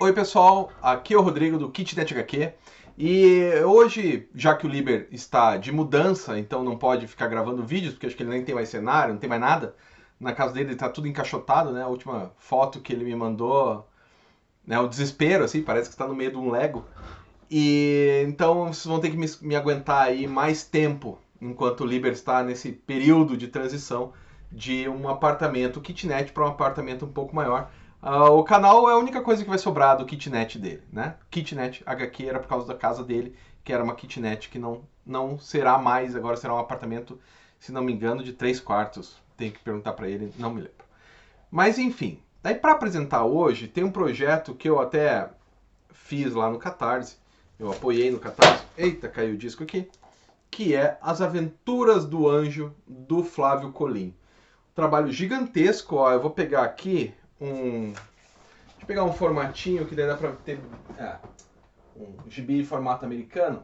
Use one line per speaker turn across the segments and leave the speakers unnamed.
Oi pessoal, aqui é o Rodrigo do Kitnet HQ e hoje, já que o Liber está de mudança, então não pode ficar gravando vídeos, porque acho que ele nem tem mais cenário, não tem mais nada. Na casa dele está tudo encaixotado, né? A última foto que ele me mandou, né? O desespero, assim, parece que está no meio de um Lego. E então vocês vão ter que me aguentar aí mais tempo, enquanto o Liber está nesse período de transição de um apartamento kitnet para um apartamento um pouco maior. O canal é a única coisa que vai sobrar do kitnet dele, né? Kitnet HQ era por causa da casa dele, que era uma kitnet que não será mais, agora será um apartamento, se não me engano, de 3 quartos. Tenho que perguntar para ele, não me lembro. Mas enfim, daí para apresentar hoje, tem um projeto que eu até fiz lá no Catarse, eu apoiei no Catarse, eita, caiu o disco aqui, que é As Aventuras do Anjo, do Flávio Colim. Trabalho gigantesco, ó, eu vou pegar aqui deixa eu pegar um formatinho que daí dá pra ter um gibi de formato americano,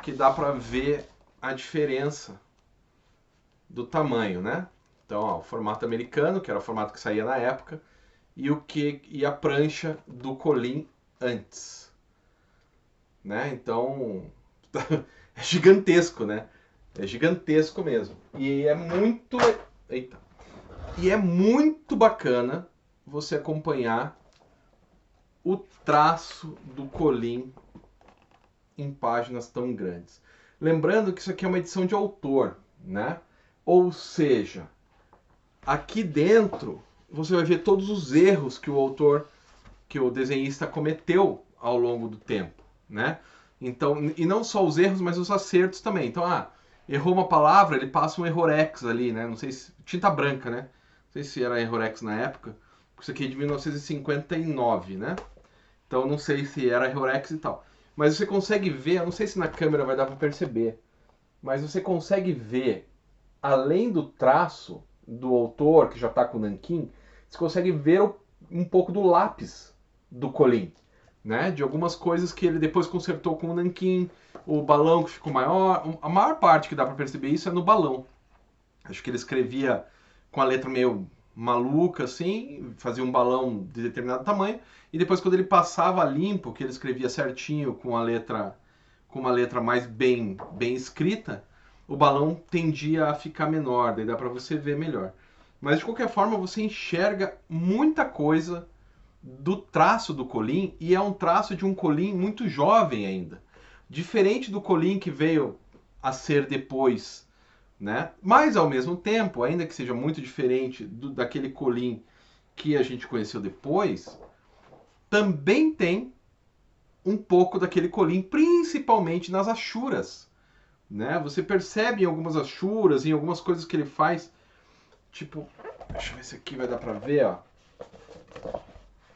que dá pra ver a diferença do tamanho, né? Então, ó, o formato americano, que era o formato que saía na época, e a prancha do Colim antes, né? Então, é gigantesco, né? É gigantesco mesmo. Eita. E é muito bacana você acompanhar o traço do Colim em páginas tão grandes. Lembrando que isso aqui é uma edição de autor, né? Ou seja, aqui dentro você vai ver todos os erros que o autor, que o desenhista cometeu ao longo do tempo, né? Então, e não só os erros, mas os acertos também. Então, errou uma palavra, ele passa um errorex ali, né? Não sei se tinta branca, né? Não sei se era errorex na época. Isso aqui é de 1959, né? Então, não sei se era errorex e tal. Mas você consegue ver, eu não sei se na câmera vai dar para perceber, mas você consegue ver, além do traço do autor, que já está com o nanquim, você consegue ver um pouco do lápis do Colim, né? De algumas coisas que ele depois consertou com o nanquim, o balão que ficou maior. A maior parte que dá para perceber isso é no balão. Acho que ele escrevia com a letra meio maluca, assim, fazia um balão de determinado tamanho, e depois quando ele passava limpo, que ele escrevia certinho com uma letra mais bem escrita, o balão tendia a ficar menor, daí dá para você ver melhor. Mas de qualquer forma, você enxerga muita coisa do traço do Colim, e é um traço de um Colim muito jovem ainda. Diferente do Colim que veio a ser depois, né? Mas ao mesmo tempo, ainda que seja muito diferente daquele Colim que a gente conheceu depois, também tem um pouco daquele Colim, principalmente nas achuras, né? Você percebe em algumas achuras, em algumas coisas que ele faz, tipo, deixa eu ver se aqui vai dar pra ver, ó.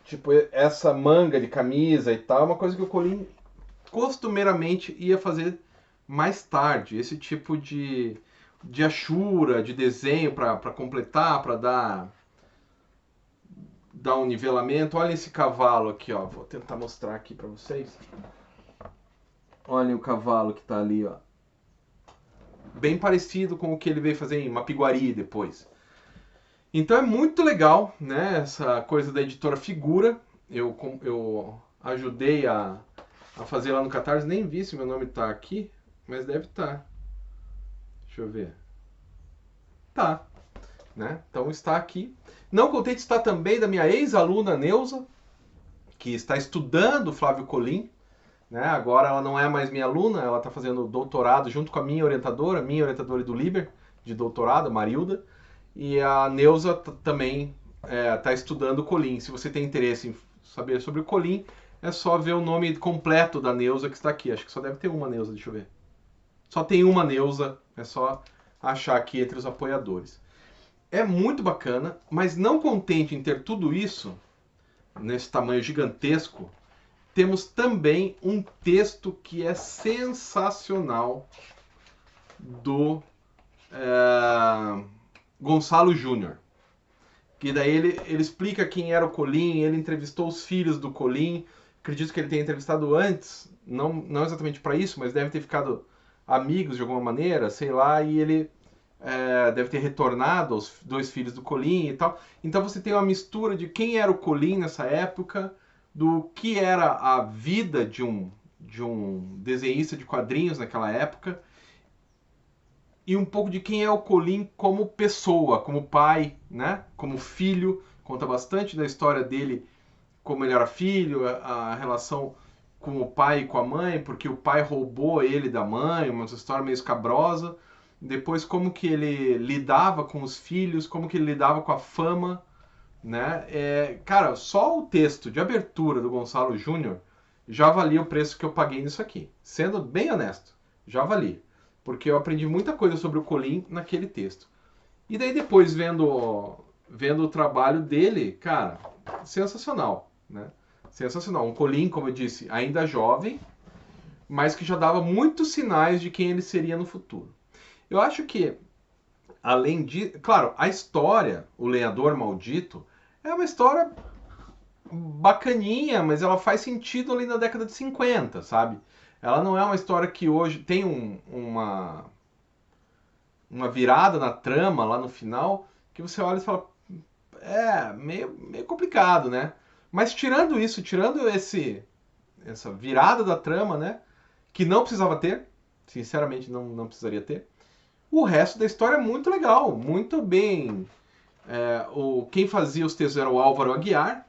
Tipo, essa manga de camisa e tal, é uma coisa que o Colin costumeiramente ia fazer mais tarde. Esse tipo de achura, de desenho para completar, para dar um nivelamento. Olha esse cavalo aqui, ó. Vou tentar mostrar aqui para vocês. Olha o cavalo que está ali, ó. Bem parecido com o que ele veio fazer em Mapiguari depois. Então é muito legal, né? Essa coisa da editora Figura. Eu ajudei a fazer lá no Catarse. Nem vi se meu nome tá aqui, mas deve estar. Tá. Deixa eu ver. Tá, né? Então está aqui. Não contente está também da minha ex-aluna Neuza, que está estudando Flávio Colim. Né? Agora ela não é mais minha aluna, ela está fazendo doutorado junto com a minha orientadora do Liber, de doutorado, Marilda. E a Neuza também está estudando Colim. Se você tem interesse em saber sobre o Colim, é só ver o nome completo da Neuza que está aqui. Acho que só deve ter uma Neuza, deixa eu ver. Só tem uma Neuza, é só achar aqui entre os apoiadores. É muito bacana, mas não contente em ter tudo isso, nesse tamanho gigantesco, temos também um texto que é sensacional do Gonçalo Júnior. Que daí ele explica quem era o Colim, ele entrevistou os filhos do Colim. Acredito que ele tenha entrevistado antes, não exatamente para isso, mas deve ter ficado amigos de alguma maneira, sei lá, e ele deve ter retornado aos dois filhos do Colin e tal. Então você tem uma mistura de quem era o Colin nessa época, do que era a vida de um desenhista de quadrinhos naquela época, e um pouco de quem é o Colin como pessoa, como pai, né? Como filho. Conta bastante da história dele, como ele era filho, a relação com o pai e com a mãe, porque o pai roubou ele da mãe, uma história meio escabrosa. Depois, como que ele lidava com os filhos, como que ele lidava com a fama, né? Cara, só o texto de abertura do Gonçalo Júnior já valia o preço que eu paguei nisso aqui. Sendo bem honesto, já valia. Porque eu aprendi muita coisa sobre o Colin naquele texto. E daí depois, vendo o trabalho dele, cara, sensacional, né? Sensacional. Um Colin, como eu disse, ainda jovem, mas que já dava muitos sinais de quem ele seria no futuro. Eu acho que, além de... Claro, a história, O Lenhador Maldito, é uma história bacaninha, mas ela faz sentido ali na década de 50, sabe? Ela não é uma história que hoje tem uma virada na trama lá no final, que você olha e fala, meio complicado, né? Mas tirando isso, tirando essa virada da trama, né? Que não precisava ter, sinceramente não precisaria ter. O resto da história é muito legal, muito bem. Quem fazia os textos era o Álvaro Aguiar.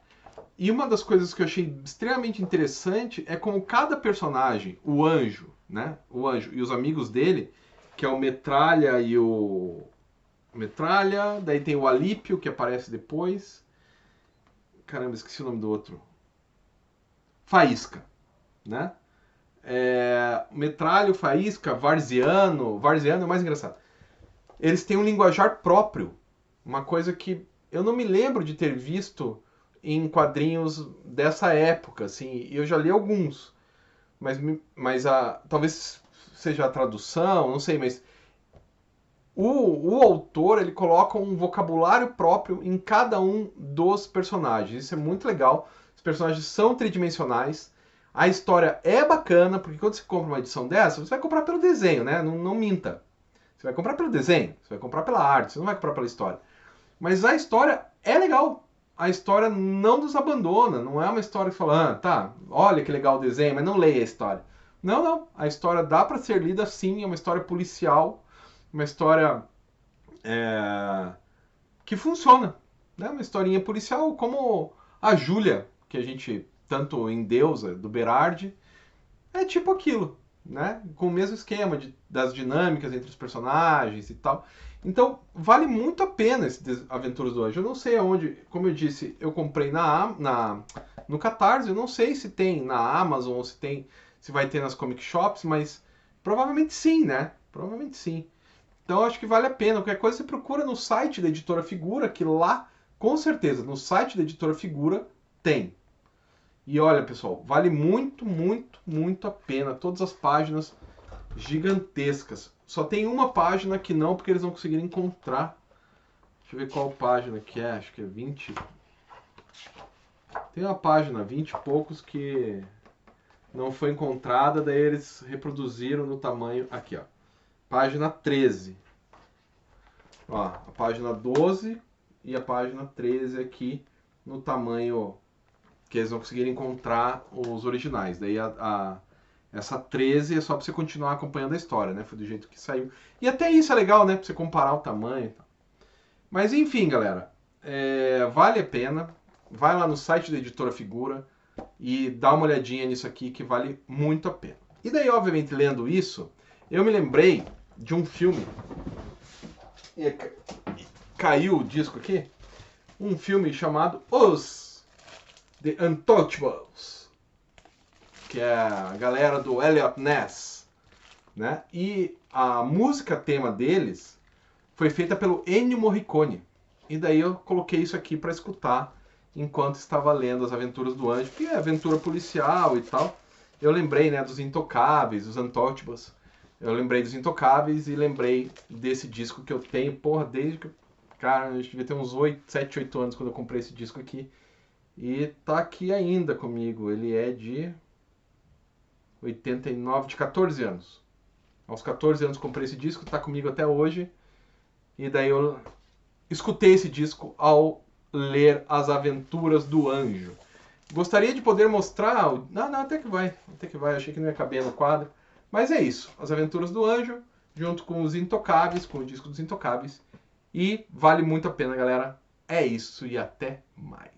E uma das coisas que eu achei extremamente interessante é como cada personagem, o Anjo, né? O Anjo e os amigos dele, que é o Metralha e o. Metralha, daí tem o Alípio, que aparece depois. Caramba, esqueci o nome do outro. Faísca, né? Metralha, Faísca, Varziano. Varziano é o mais engraçado. Eles têm um linguajar próprio. Uma coisa que eu não me lembro de ter visto em quadrinhos dessa época, assim. Eu já li alguns, mas talvez seja a tradução, não sei, mas o autor ele coloca um vocabulário próprio em cada um dos personagens. Isso é muito legal. Os personagens são tridimensionais. A história é bacana, porque quando você compra uma edição dessa, você vai comprar pelo desenho, né? Não minta. Você vai comprar pelo desenho, você vai comprar pela arte, você não vai comprar pela história. Mas a história é legal. A história não nos abandona. Não é uma história que fala, tá, olha que legal o desenho, mas não leia a história. Não. A história dá para ser lida sim, é uma história policial, uma história que funciona. Né? Uma historinha policial como a Júlia, que a gente, tanto em Deusa, do Berardi, é tipo aquilo, né? Com o mesmo esquema das dinâmicas entre os personagens e tal. Então, vale muito a pena esse Aventuras do Anjo. Eu não sei aonde, como eu disse, eu comprei no Catarse, eu não sei se tem na Amazon ou se vai ter nas comic shops, mas provavelmente sim, né? Provavelmente sim. Então, eu acho que vale a pena. Qualquer coisa você procura no site da Editora Figura, que lá, com certeza, no site da Editora Figura tem. E olha, pessoal, vale muito, muito, muito a pena. Todas as páginas gigantescas. Só tem uma página que não, porque eles não conseguiram encontrar. Deixa eu ver qual página que é. Acho que é 20. Tem uma página, 20 e poucos, que não foi encontrada. Daí eles reproduziram no tamanho. Aqui, ó. Página 13. Ó, a página 12 e a página 13 aqui no tamanho que eles não conseguiram encontrar os originais. Daí essa 13 é só para você continuar acompanhando a história, né? Foi do jeito que saiu. E até isso é legal, né? Para você comparar o tamanho e tal. Mas enfim, galera. Vale a pena. Vai lá no site da Editora Figura e dá uma olhadinha nisso aqui que vale muito a pena. E daí, obviamente, lendo isso, eu me lembrei de um filme. Caiu o disco aqui. Um filme chamado The Untouchables, que é a galera do Eliot Ness, né? E a música tema deles foi feita pelo Ennio Morricone. E daí eu coloquei isso aqui para escutar enquanto estava lendo As Aventuras do Anjo, que é aventura policial e tal. Eu lembrei, né, dos Intocáveis, dos Untouchables. Eu lembrei dos Intocáveis e lembrei desse disco que eu tenho, porra, desde que... Cara, eu devia ter uns 7, 8 anos quando eu comprei esse disco aqui. E tá aqui ainda comigo. Ele é de 89, de 14 anos. Aos 14 anos comprei esse disco, tá comigo até hoje. E daí eu escutei esse disco ao ler As Aventuras do Anjo. Gostaria de poder mostrar... Não, até que vai. Achei que não ia caber no quadro. Mas é isso. As Aventuras do Anjo, junto com os Intocáveis, com o disco dos Intocáveis. E vale muito a pena, galera. É isso e até mais.